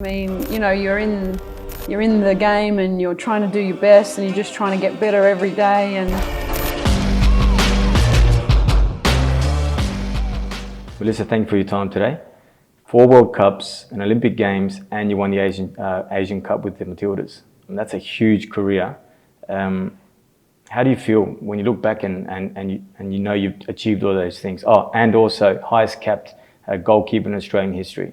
I mean, you know, you're in the game and you're trying to do your best and you're just trying to get better every day. And Melissa, thank you for your time today. 4 World Cups, an Olympic Games, and you won the Asian Cup with the Matildas. And that's a huge career. How do you feel when you look back and you know you've achieved all those things? Oh, and also highest capped goalkeeper in Australian history.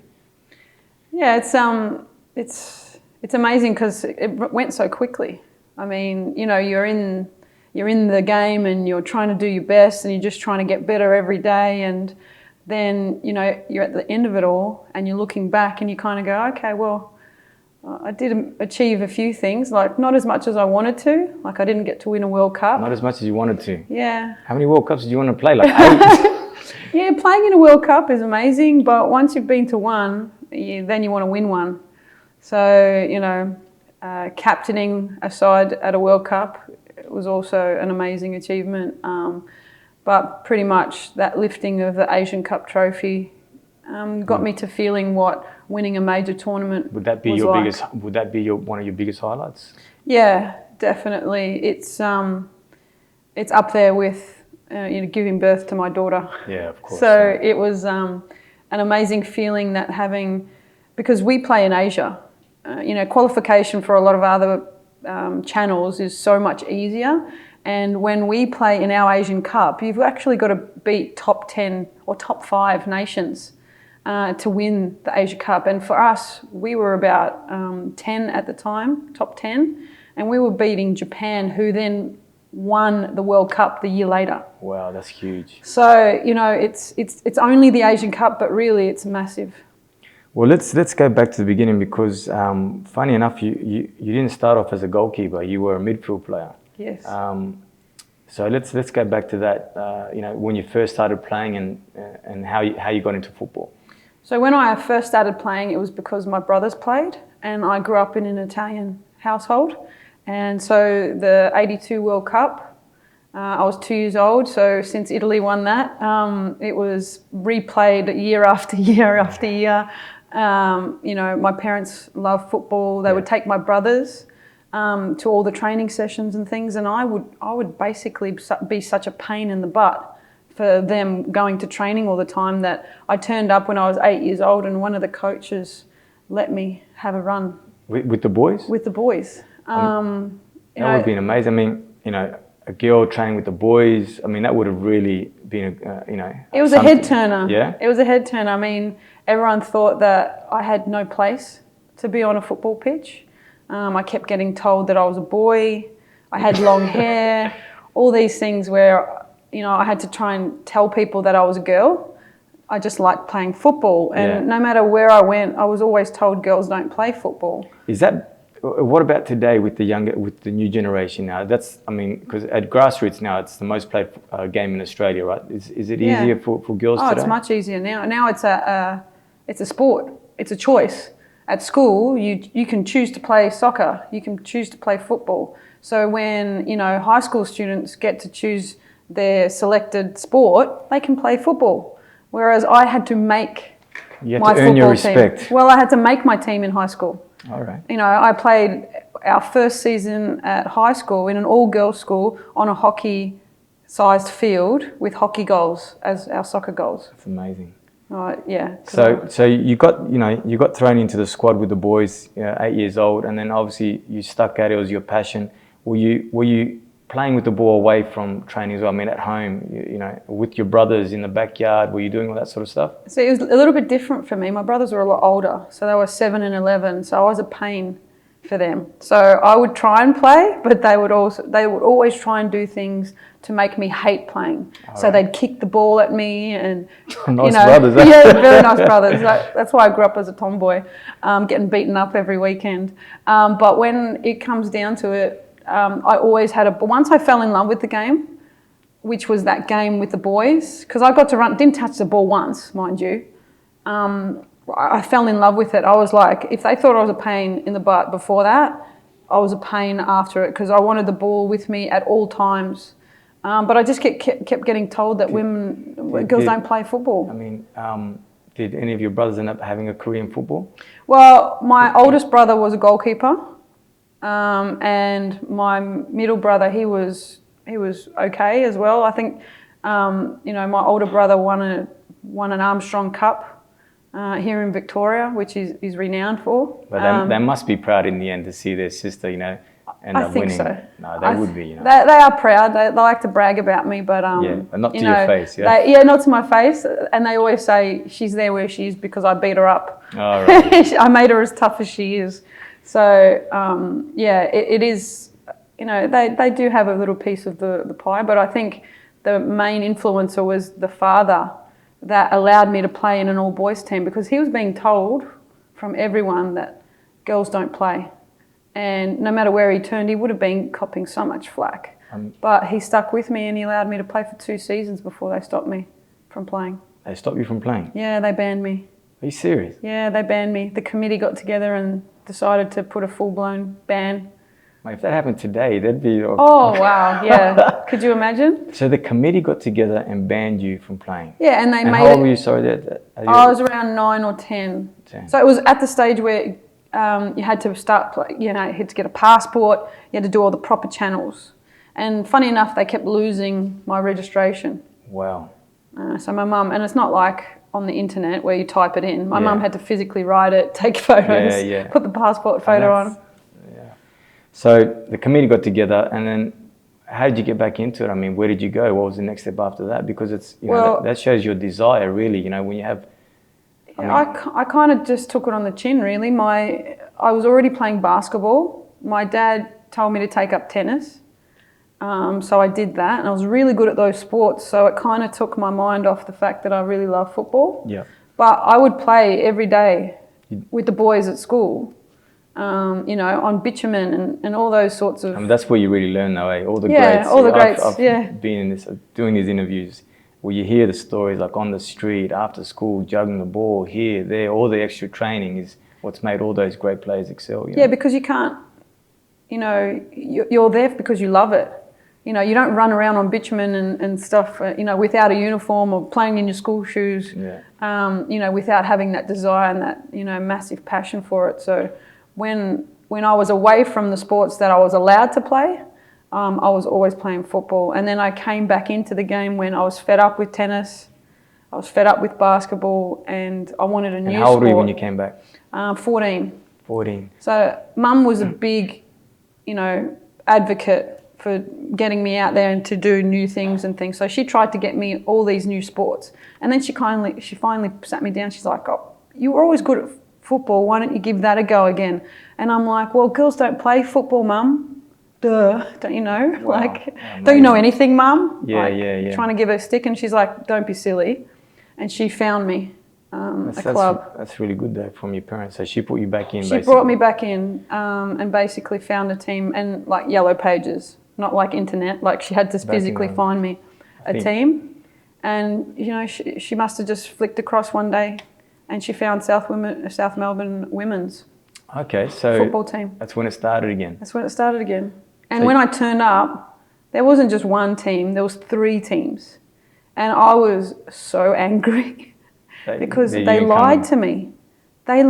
yeah, it's amazing because it went so quickly. I mean, you know, you're in the game and you're trying to do your best and you're just trying to get better every day. And then, you know, you're at the end of it all and you're looking back and you kind of go, okay, well, I did achieve a few things, like not as much as I wanted to. Like I didn't get to win a World Cup. Not as much as you wanted to. Yeah. How many World Cups did you want to play? Like 8? Yeah, playing in a World Cup is amazing, but once you've been to one, then you want to win one. So, you know, captaining a side at a World Cup was also an amazing achievement. But pretty much that lifting of the Asian Cup trophy got me to feeling what winning a major tournament Would that be was your like. biggest? Would that be one of your biggest highlights? Yeah, definitely. It's up there with you know, giving birth to my daughter. Yeah, of course. So it was an amazing feeling that because we play in Asia, you know, qualification for a lot of other channels is so much easier. And when we play in our Asian Cup, you've actually got to beat top 10 or top 5 nations to win the Asia Cup. And for us, we were about 10 at the time, top 10, and we were beating Japan, who then won the World Cup the year later. Wow, that's huge. So, you know, it's only the Asian Cup, but really it's massive. Well, let's go back to the beginning because, funny enough, you didn't start off as a goalkeeper. You were a midfield player. Yes. So let's go back to that. You know, when you first started playing and how you got into football. So when I first started playing, it was because my brothers played, and I grew up in an Italian household. And so the '82 World Cup, I was 2 years old. So since Italy won that, it was replayed year after year after year. You know, my parents loved football. They would take my brothers to all the training sessions and things, and I would basically be such a pain in the butt for them going to training all the time that I turned up when I was 8 years old, and one of the coaches let me have a run With the boys? with the boys. That would have been amazing. I mean, you know, a girl training with the boys. I mean, that would have really been, you know. It was a head turner. Yeah. It was a head turner. I mean, everyone thought that I had no place to be on a football pitch. I kept getting told that I was a boy. I had long hair. All these things where, you know, I had to try and tell people that I was a girl. I just liked playing football, and no matter where I went, I was always told girls don't play football. What about today with the new generation now? I mean, because at grassroots now, it's the most played game in Australia, right? Is it easier for girls today? Oh, it's much easier now. Now it's a sport. It's a choice. At school, you can choose to play soccer. You can choose to play football. So when, you know, high school students get to choose their selected sport, they can play football. Whereas I had to make you my had to earn your football respect. team. Well, I had to make my team in high school. All right. You know, I played our first season at high school in an all-girls school on a hockey-sized field with hockey goals as our soccer goals. That's amazing. Yeah. So you got thrown into the squad with the boys, 8 years old, and then obviously you stuck at it. It was your passion. Were you playing with the ball away from training as well? I mean, at home, you know, with your brothers in the backyard, were you doing all that sort of stuff? So it was a little bit different for me. My brothers were a lot older, so they were 7 and 11. So I was a pain for them. So I would try and play, but they would always try and do things to make me hate playing. So they'd kick the ball at me, and nice, you know, brothers. Eh? Yeah, very nice brothers. That's why I grew up as a tomboy, getting beaten up every weekend. But when it comes down to it, I always once I fell in love with the game, which was that game with the boys, because I got to run, didn't touch the ball once, mind you. I fell in love with it. I was like, if they thought I was a pain in the butt before that, I was a pain after it, because I wanted the ball with me at all times. But I just kept getting told that girls don't play football. I mean, Did any of your brothers end up having a career in football? Well, my oldest brother was a goalkeeper, and my middle brother, he was okay as well. I think, my older brother won an Armstrong Cup here in Victoria, which he's renowned for. But they must be proud in the end to see their sister, end up winning. I think so. No, they would be, They are proud. They like to brag about me, but but not to your face, yeah. Not to my face. And they always say she's there where she is because I beat her up. Oh, right. I made her as tough as she is. So it is. They do have a little piece of the pie, but I think the main influencer was the father that allowed me to play in an all boys team, because he was being told from everyone that girls don't play. And no matter where he turned, he would have been copping so much flack. But he stuck with me and he allowed me to play for 2 seasons before they stopped me from playing. They stopped you from playing? Yeah, they banned me. Are you serious? Yeah, they banned me. The committee got together and decided to put a full-blown ban. Mate, if that happened today, that'd be... Oh, wow, yeah. Could you imagine? So the committee got together and banned you from playing? Yeah, and they made how old were you, sorry? I was around 9 or 10. So it was at the stage where you had to start, you had to get a passport, you had to do all the proper channels. And funny enough, they kept losing my registration. Wow. So my mum, and it's not like on the internet where you type it in. My mum had to physically write it, take photos, put the passport photo on. Yeah. So the committee got together, and then how did you get back into it? I mean, where did you go? What was the next step after that? Because it's that shows your desire, really. When you have. I kind of just took it on the chin, really. I was already playing basketball. My dad told me to take up tennis. So I did that, and I was really good at those sports. So it kind of took my mind off the fact that I really love football. Yeah. But I would play every day with the boys at school, on bitumen and all those sorts of... I mean, that's where you really learn, though, eh? All the greats. All the greats, I've been in this, doing these interviews, where you hear the stories like on the street, after school, juggling the ball, here, there, all the extra training is what's made all those great players excel. Yeah, because you can't, you're there because you love it. You don't run around on bitumen and stuff, without a uniform or playing in your school shoes, without having that desire and that, massive passion for it. So when I was away from the sports that I was allowed to play, I was always playing football. And then I came back into the game when I was fed up with tennis, I was fed up with basketball, and I wanted a new sport. And how old were you when you came back? 14. 14. So Mum was a big, advocate for getting me out there and to do new things and things. So she tried to get me all these new sports. And then she finally sat me down. She's like, "Oh, you were always good at football. Why don't you give that a go again?" And I'm like, "Well, girls don't play football, Mum. Duh, don't you know? Wow. Don't you know anything, Mum?" Yeah. Trying to give her a stick, and she's like, "Don't be silly." And she found me a club. That's really good, though, from your parents. So she put you back in, She brought me back in and basically found a team, and like Yellow Pages, not like internet. Like she had to physically find me a team. And, she must have just flicked across one day and she found South Melbourne Women's football team. That's when it started again. And when I turned up, there wasn't just one team, there was 3 teams. And I was so angry because they lied to me. They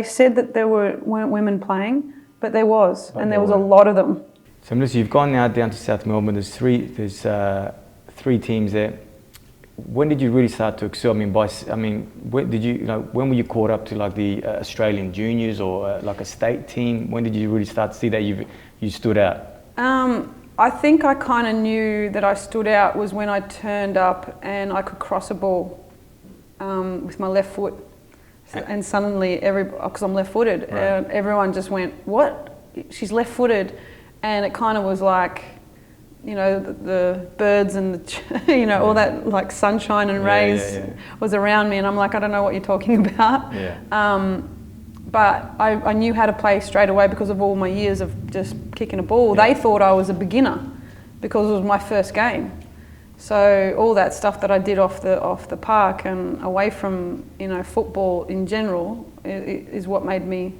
said that there weren't women playing, but there was, and there was a lot of them. So Melissa, you've gone now down to South Melbourne. There's three teams there. When did you really start to excel? When did you, when were you caught up to like the Australian juniors or like a state team? When did you really start to see that you stood out? I think I kind of knew that I stood out was when I turned up and I could cross a ball with my left foot. And suddenly, because I'm left-footed, everyone just went, "What? She's left-footed," and it kind of was like, the birds and all that like sunshine and rays was around me, and I'm like, I don't know what you're talking about. But I knew how to play straight away because of all my years of just kicking a ball. They thought I was a beginner because it was my first game. So all that stuff that I did off the park and away from football in general is what made me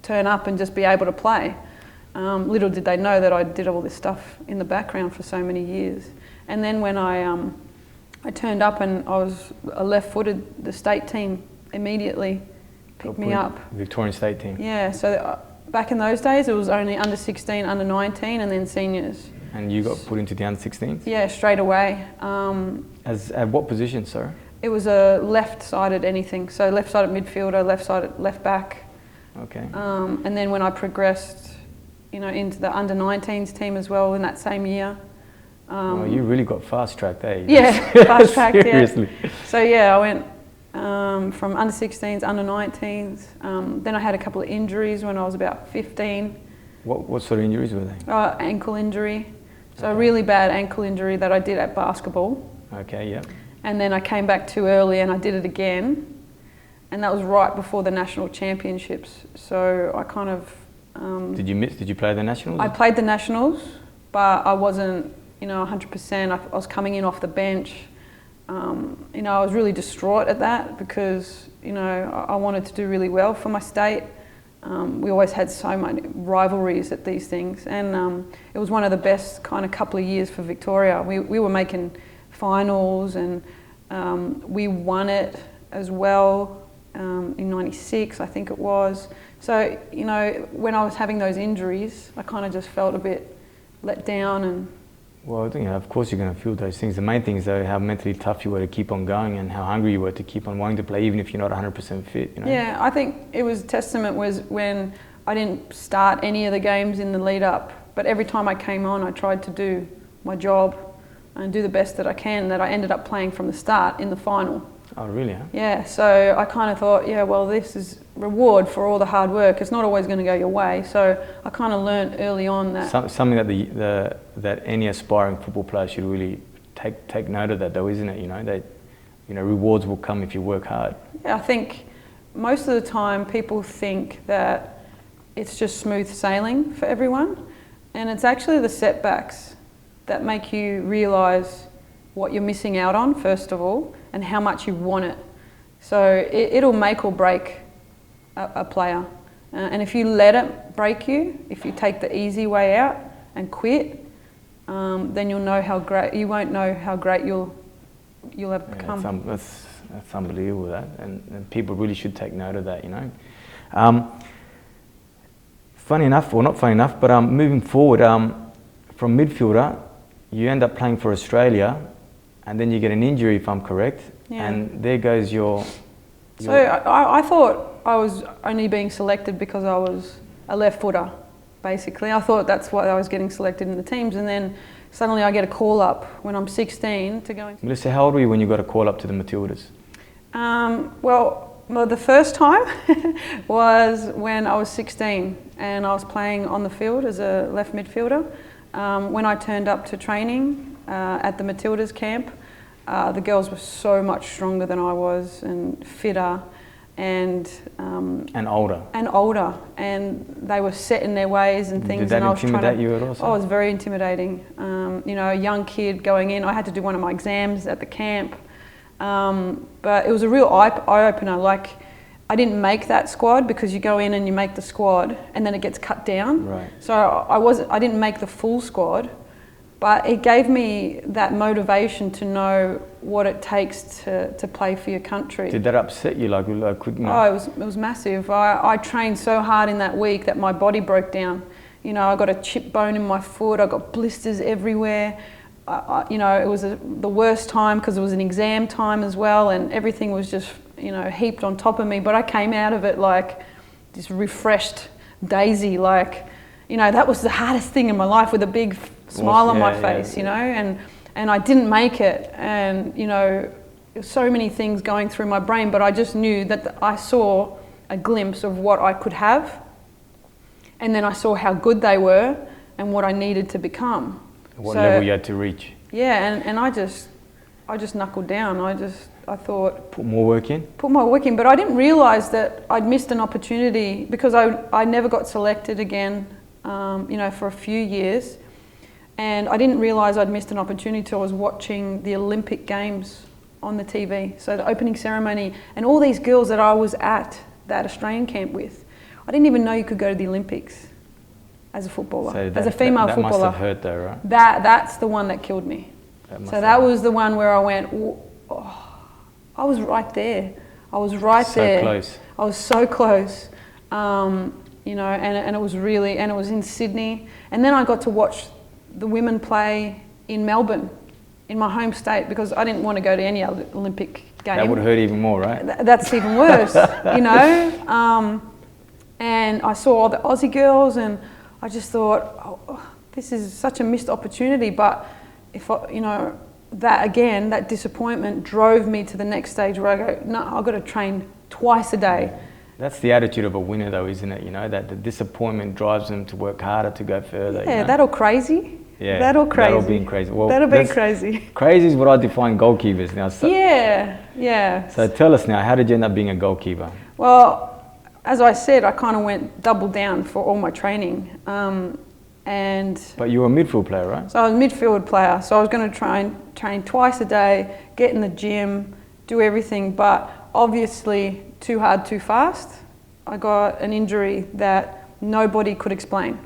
turn up and just be able to play. Little did they know that I did all this stuff in the background for so many years. And then when I I turned up and I was a left-footed. The state team immediately picked me up. Victorian state team. Yeah, so back in those days it was only under 16, under 19 and then seniors. And you got put into the under 16s? Yeah, straight away. At what position, sir? It was a left-sided anything, so left-sided midfielder, left-sided left back. Okay. And then when I progressed, into the under 19s team as well in that same year. Well, you really got fast-tracked, eh? Yeah, fast-tracked, yeah. Seriously. So yeah, I went from under 16s, under 19s. Then I had a couple of injuries when I was about 15. What sort of injuries were they? Ankle injury. So a really bad ankle injury that I did at basketball. Okay, yeah. And then I came back too early and I did it again. And that was right before the national championships. So I kind of... Did you play the nationals? I played the nationals, but I wasn't, 100%. I was coming in off the bench. I was really distraught at that because, I wanted to do really well for my state. We always had so many rivalries at these things. And it was one of the best kind of couple of years for Victoria. We were making finals and we won it as well in '96, I think it was. So, when I was having those injuries, I kind of just felt a bit let down. And Well, I think, of course you're going to feel those things. The main thing is though how mentally tough you were to keep on going and how hungry you were to keep on wanting to play even if you're not 100% fit. Yeah, I think it was testament was when I didn't start any of the games in the lead up, but every time I came on I tried to do my job and do the best that I can, that I ended up playing from the start in the final. Oh, really? Huh? Yeah, so I kind of thought, yeah, well, this is reward for all the hard work. It's not always going to go your way. So I kind of learned early on that... Something that that any aspiring football player should really take note of that though, isn't it? That rewards will come if you work hard. Yeah, I think most of the time people think that it's just smooth sailing for everyone. And it's actually the setbacks that make you realise what you're missing out on, first of all, and how much you want it. So it'll make or break a player. And if you let it break you, if you take the easy way out and quit, then you won't know how great you'll have become. That's unbelievable, that, and people really should take note of that. Funny enough, or not funny enough, but moving forward, from midfielder, you end up playing for Australia, and then you get an injury, if I'm correct, yeah. And there goes your... So I thought I was only being selected because I was a left footer, basically. I thought that's why I was getting selected in the teams, and then suddenly I get a call up when I'm 16 to go in. Melissa, how old were you when you got a call up to the Matildas? Well, the first time was when I was 16 and I was playing on the field as a left midfielder. When I turned up to training at the Matildas camp, the girls were so much stronger than I was and fitter and older. And they were set in their ways and things. Did that intimidate you at all? Oh, it was very intimidating. A young kid going in, I had to do one of my exams at the camp. But it was a real eye-opener. Like, I didn't make that squad because you go in and you make the squad and then it gets cut down. Right. So I didn't make the full squad, but it gave me that motivation to know what it takes to play for your country. Did that upset you? Like Oh, it was massive. I trained so hard in that week that my body broke down. I got a chipped bone in my foot. I got blisters everywhere. It was the worst time because it was an exam time as well, and everything was just heaped on top of me. But I came out of it like this refreshed daisy. Like, that was the hardest thing in my life, with a big smile on my face. And I didn't make it, and so many things going through my brain. But I just knew that I saw a glimpse of what I could have, and then I saw how good they were and what I needed to become. What level you had to reach? Yeah, and I just knuckled down. I thought... Put more work in? Put more work in, but I didn't realise that I'd missed an opportunity because I never got selected again, for a few years. And I didn't realise I'd missed an opportunity until I was watching the Olympic Games on the TV. So the opening ceremony, and all these girls that I was at that Australian camp with, I didn't even know you could go to the Olympics as a footballer, as a female footballer. That must have hurt though, right? That's the one that killed me. So that was the one where I went, oh, I was right there. I was right there. So close. I was so close. You know, and it was really, and it was in Sydney. And then I got to watch the women play in Melbourne, in my home state, because I didn't want to go to any other Olympic game. That would hurt even more, right? That's even worse, you know. And I saw all the Aussie girls, and I just thought, oh, this is such a missed opportunity. But if I, you know, that again, that disappointment drove me to the next stage where I go, no, I've got to train twice a day. That's the attitude of a winner, though, isn't it? You know, that the disappointment drives them to work harder, to go further. Yeah, you know? that or crazy. Yeah, that'll crazy. That'll be crazy. Well, that'll be crazy. Crazy is what I define goalkeepers now. So, yeah. So tell us now, how did you end up being a goalkeeper? Well, as I said, I kind of went double down for all my training. But you were a midfield player, right? So I was a midfield player. So I was going to train twice a day, get in the gym, do everything. But obviously, too hard, too fast. I got an injury that nobody could explain.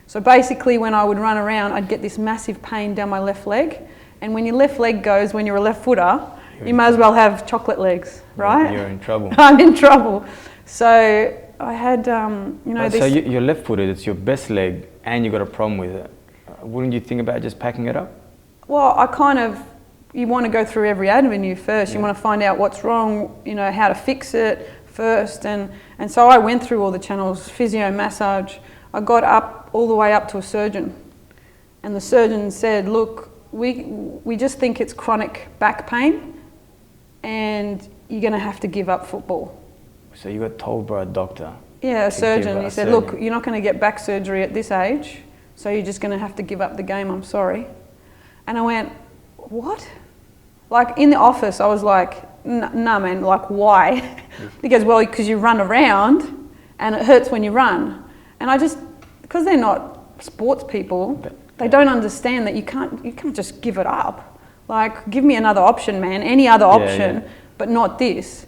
So basically, when I would run around, I'd get this massive pain down my left leg. And when your left leg goes, when you're a left footer, you might as well have chocolate legs, right? You're in trouble. I'm in trouble. So I had, you know, So you're left-footed, it's your best leg, and you've got a problem with it. Wouldn't you think about just packing it up? Well, you want to go through every avenue first. Yeah. You want to find out what's wrong, you know, how to fix it first. And so I went through all the channels, physio, massage. I got up all the way up to a surgeon. And the surgeon said, look, we just think it's chronic back pain and you're going to have to give up football. So you got told by a doctor? Yeah, a surgeon. He said, look, you're not going to get back surgery at this age, so you're just going to have to give up the game, I'm sorry. And I went, what? Like in the office, I was like, nah man, like why? He goes, well, because you run around and it hurts when you run. And I just, because they're not sports people, they don't understand that you can't just give it up. Like, give me another option, man, any other option, but not this.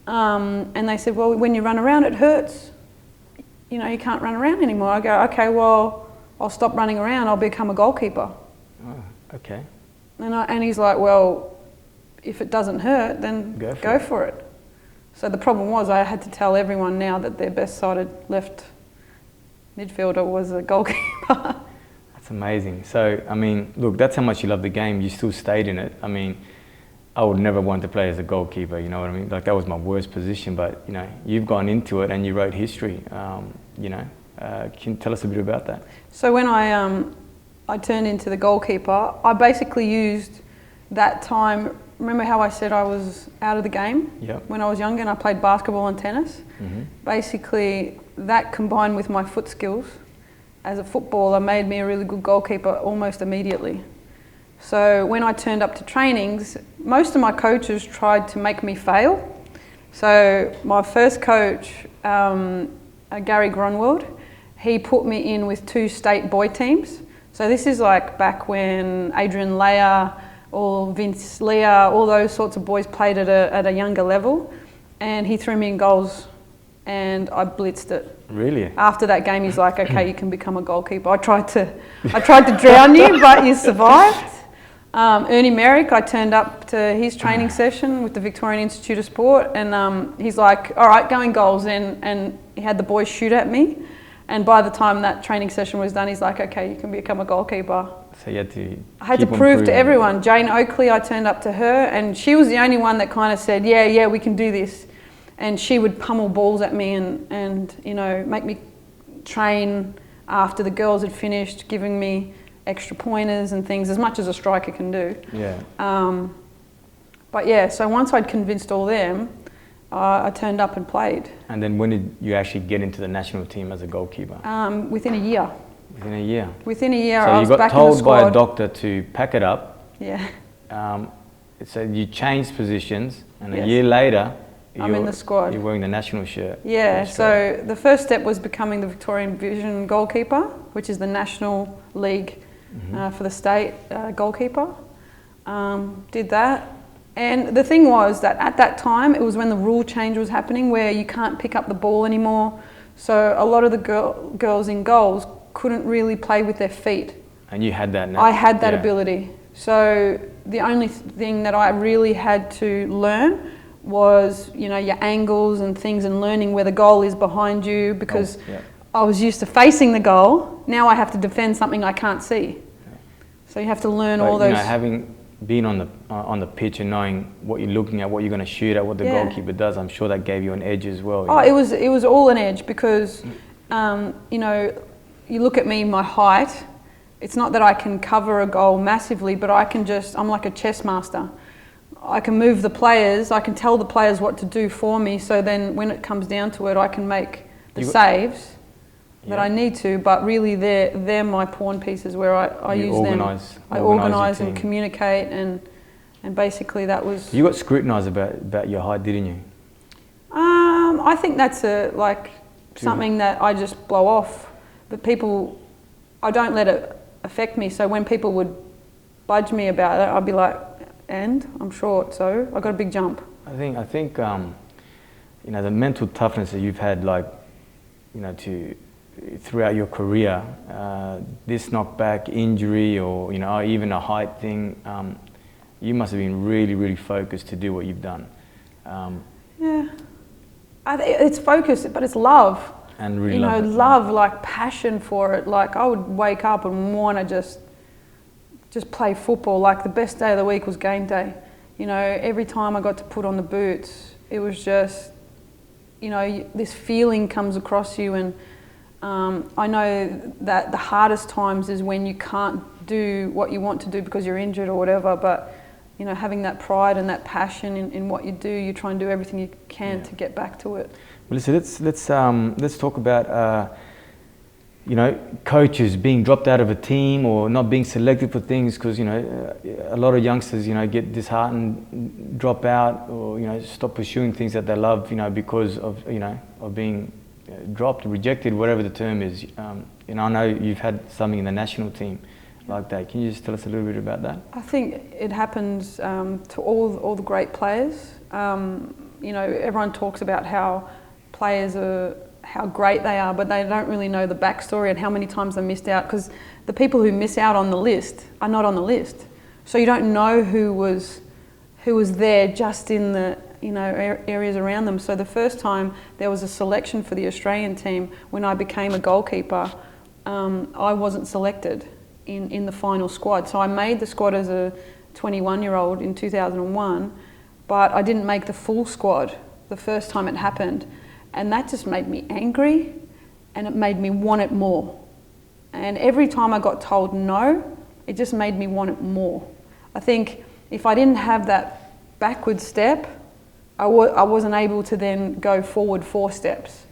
And they said, well, when you run around, it hurts. You know, you can't run around anymore. I go, okay, well, I'll stop running around. I'll become a goalkeeper. Oh, okay. And he's like, well, if it doesn't hurt, then go for it. So the problem was I had to tell everyone now that their best-sided left midfielder was a goalkeeper. That's amazing. So, I mean, look, that's how much you love the game. You still stayed in it. I mean, I would never want to play as a goalkeeper, you know what I mean? Like, that was my worst position, but, you know, you've gone into it and you wrote history, you know. Can you tell us a bit about that? So when I turned into the goalkeeper, I basically used that time. Remember how I said I was out of the game when I was younger and I played basketball and tennis? Mm-hmm. Basically, that combined with my foot skills as a footballer made me a really good goalkeeper almost immediately. So when I turned up to trainings, most of my coaches tried to make me fail. So my first coach, Gary Grunwald, he put me in with 2 state boy teams. So this is like back when Adrian Leia or Vince Leah, all those sorts of boys played at a younger level. And he threw me in goals and I blitzed it. Really? After that game, he's like, okay, you can become a goalkeeper. I tried to drown you, but you survived. Ernie Merrick, I turned up to his training session with the Victorian Institute of Sport and he's like, all right, go in goals. And he had the boys shoot at me. And by the time that training session was done, he's like, okay, you can become a goalkeeper. So you had to I had to prove to everyone. Jane Oakley, I turned up to her and she was the only one that kind of said, yeah, we can do this. And she would pummel balls at me and you know, make me train after the girls had finished, giving me extra pointers and things, as much as a striker can do. Yeah. But yeah, so once I'd convinced all them, I turned up and played. And then when did you actually get into the national team as a goalkeeper? Within a year. Within a year? Within a year, so I was back in the squad. So you got told by a doctor to pack it up. Yeah. So you changed positions and a year later, I'm in the squad. You're wearing the national shirt. Yeah, so the first step was becoming the Victorian Division goalkeeper, which is the national league for the state goalkeeper. Did that. And the thing was that at that time, it was when the rule change was happening where you can't pick up the ball anymore. So a lot of the girls in goals couldn't really play with their feet. And you had that now? I had that ability. So the only thing that I really had to learn was, you know, your angles and things, and learning where the goal is behind you, because I was used to facing the goal. Now I have to defend something I can't see. So you have to learn all those. You know, having been on the pitch and knowing what you're looking at, what you're going to shoot at, what the goalkeeper does, I'm sure that gave you an edge as well. Oh, it was all an edge, because you know, you look at me, my height. It's not that I can cover a goal massively, but I'm like a chess master. I can move the players, I can tell the players what to do for me, so then when it comes down to it, I can make the saves that I need to, but really they're my pawn pieces where I use them. I organise and communicate, and basically that was... You got scrutinised about your height, didn't you? I think that's something that I just blow off, but people, I don't let it affect me, so when people would budge me about it, I'd be like, and I'm short, so I got a big jump. I think you know, the mental toughness that you've had, like, you know, throughout your career, this knockback, injury, or, you know, even a height thing, you must have been really, really focused to do what you've done. Yeah, it's focus, but it's love. And really, you know, love, like passion for it. Like I would wake up and want to just play football. Like the best day of the week was game day. You know, every time I got to put on the boots, it was just, you know, this feeling comes across you. And I know that the hardest times is when you can't do what you want to do because you're injured or whatever. But, you know, having that pride and that passion in what you do, you try and do everything you can to get back to it. Melissa, let's talk about you know, coaches being dropped out of a team or not being selected for things, because, you know, a lot of youngsters, you know, get disheartened, drop out, or, you know, stop pursuing things that they love, you know, because of, you know, of being dropped, rejected, whatever the term is. You know, I know you've had something in the national team like that. Can you just tell us a little bit about that? I think it happens to all the great players. You know, everyone talks about how players are, how great they are, but they don't really know the backstory and how many times they missed out, because the people who miss out on the list are not on the list. So you don't know who was there just in the, you know, areas around them. So the first time there was a selection for the Australian team, when I became a goalkeeper, I wasn't selected in the final squad. So I made the squad as a 21-year-old in 2001, but I didn't make the full squad the first time it happened. And that just made me angry, and it made me want it more. And every time I got told no, it just made me want it more. I think if I didn't have that backward step, I wasn't able to then go forward 4 steps,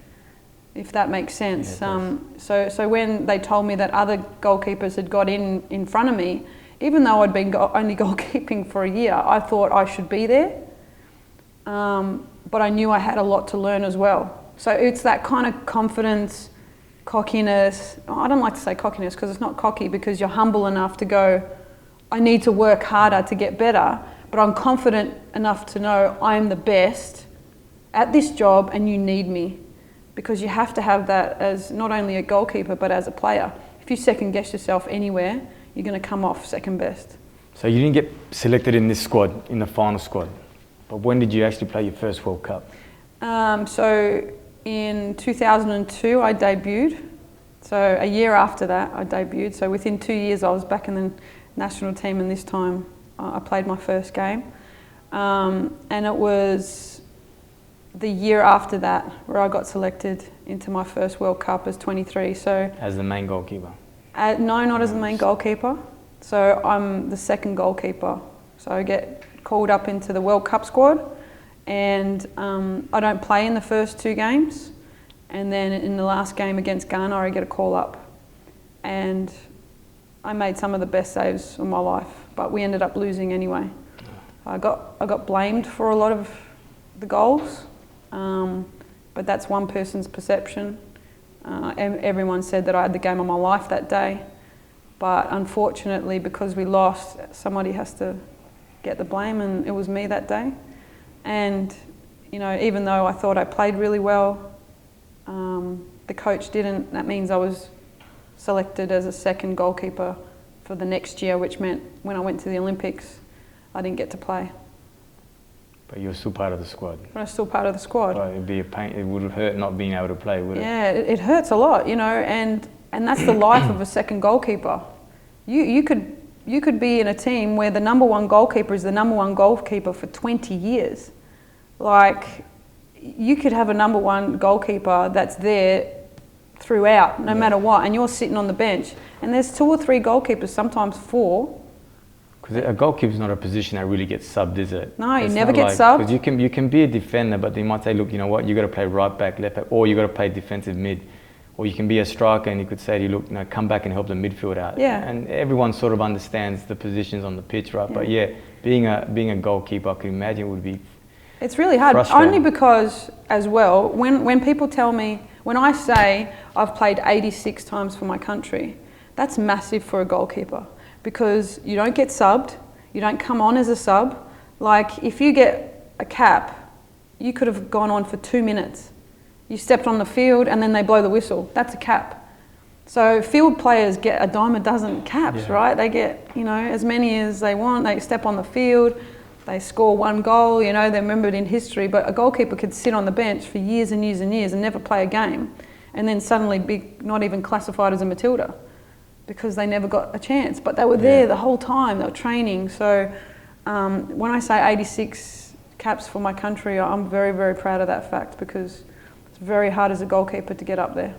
if that makes sense. So when they told me that other goalkeepers had got in front of me, even though I'd been only goalkeeping for a year, I thought I should be there. But I knew I had a lot to learn as well. So it's that kind of confidence, cockiness. I don't like to say cockiness because it's not cocky, because you're humble enough to go, I need to work harder to get better, but I'm confident enough to know I'm the best at this job and you need me. Because you have to have that as not only a goalkeeper but as a player. If you second guess yourself anywhere, you're going to come off second best. So you didn't get selected in this squad, in the final squad. But when did you actually play your first World Cup? So in 2002 I debuted. So a year after that I debuted. So within 2 years I was back in the national team, and this time I played my first game. And it was the year after that where I got selected into my first World Cup as 23. So as the main goalkeeper? No, not as the main goalkeeper. So I'm the second goalkeeper. So I get called up into the World Cup squad, and I don't play in the first 2 games, and then in the last game against Ghana I get a call up, and I made some of the best saves of my life, but we ended up losing anyway. I got blamed for a lot of the goals, but that's one person's perception. Everyone said that I had the game of my life that day, but unfortunately because we lost, somebody has to get the blame, and it was me that day. And, you know, even though I thought I played really well, the coach didn't. That means I was selected as a second goalkeeper for the next year, which meant when I went to the Olympics, I didn't get to play. But you're still part of the squad. But I'm still part of the squad. But it'd be a pain. It would hurt not being able to play, would it? Yeah, it hurts a lot, you know, and that's the life of a second goalkeeper. You could be in a team where the number one goalkeeper is the number one goalkeeper for 20 years. Like, you could have a number one goalkeeper that's there throughout, no matter what, and you're sitting on the bench. And there's 2 or 3 goalkeepers, sometimes 4. Because a goalkeeper is not a position that really gets subbed, is it? No, you It's never not get subbed. Because you can be a defender, but they might say, look, you know what, you got to play right back, left back, or you got to play defensive mid. Or you can be a striker and you could say to you, look, you know, come back and help the midfield out. Yeah. And everyone sort of understands the positions on the pitch, right? But yeah, being a goalkeeper, I can imagine would be It's really hard, frustrating. only because, as well, when people tell me, when I say I've played 86 times for my country, that's massive for a goalkeeper, because you don't get subbed, you don't come on as a sub. Like, if you get a cap, you could have gone on for 2 minutes. You stepped on the field and then they blow the whistle. That's a cap. So field players get a dime a dozen caps, right? They get, you know, as many as they want. They step on the field, they score 1 goal, you know, they're remembered in history. But a goalkeeper could sit on the bench for years and years and years and never play a game, and then suddenly be not even classified as a Matilda because they never got a chance. But they were there the whole time, they were training. So when I say 86 caps for my country, I'm very, very proud of that fact, because it's very hard as a goalkeeper to get up there.